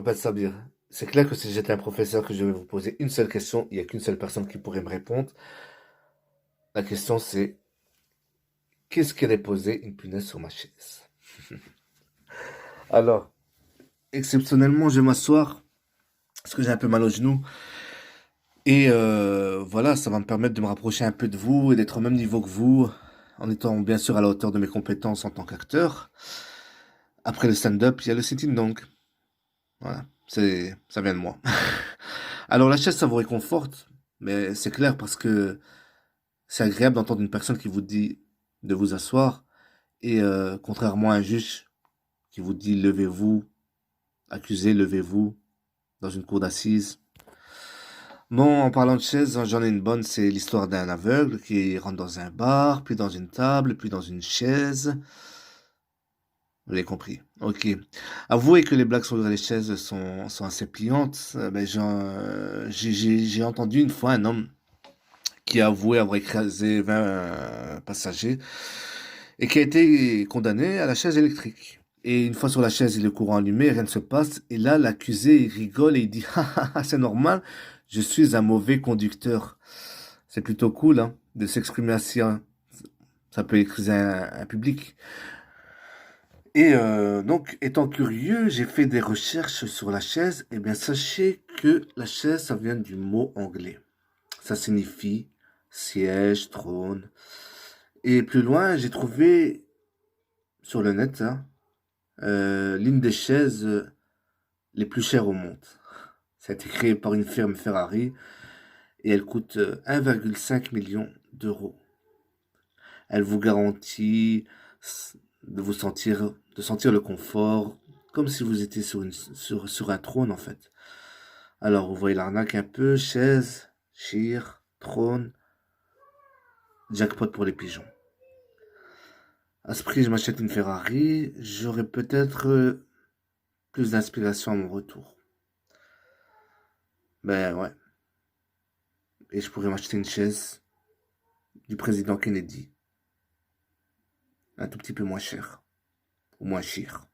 m'appelle Sabir. C'est clair que si j'étais un professeur que je vais vous poser une seule question, il n'y a qu'une seule personne qui pourrait me répondre. La question c'est, qu'est-ce qu'elle est posée une punaise sur ma chaise? Alors, exceptionnellement, je vais m'asseoir parce que j'ai un peu mal au genou. Et voilà, ça va me permettre de me rapprocher un peu de vous et d'être au même niveau que vous, en étant bien sûr à la hauteur de mes compétences en tant qu'acteur. Après le stand-up, il y a le sitting donc. Voilà, ça vient de moi. Alors la chaise, ça vous réconforte, mais c'est clair parce que c'est agréable d'entendre une personne qui vous dit de vous asseoir et contrairement à un juge qui vous dit levez-vous, accusé, levez-vous dans une cour d'assises. Bon, en parlant de chaise, j'en ai une bonne, c'est l'histoire d'un aveugle qui rentre dans un bar, puis dans une table, puis dans une chaise. Vous avez compris. Ok. Avouez que les blagues sur les chaises sont assez pliantes. Ben, j'ai entendu une fois un homme qui a avoué avoir écrasé 20 passagers et qui a été condamné à la chaise électrique. Et une fois sur la chaise, il est le courant allumé, rien ne se passe. Et là, l'accusé, il rigole et il dit, ah, ah, ah, c'est normal, je suis un mauvais conducteur. C'est plutôt cool, hein, de s'exprimer ainsi, hein. Ça peut écraser un public. Et donc, étant curieux, j'ai fait des recherches sur la chaise. Eh bien, sachez que la chaise, ça vient du mot anglais. Ça signifie siège, trône. Et plus loin, j'ai trouvé sur le net, hein, l'une des chaises les plus chères au monde. Ça a été créé par une firme Ferrari et elle coûte 1,5 million d'euros. Elle vous garantit de sentir le confort, comme si vous étiez sur un trône en fait. Alors vous voyez l'arnaque un peu, chaise, chire, trône, jackpot pour les pigeons. À ce prix, je m'achète une Ferrari, j'aurai peut-être plus d'inspiration à mon retour. Ben ouais. Et je pourrais m'acheter une chaise du président Kennedy, un tout petit peu moins cher, ou moins cher.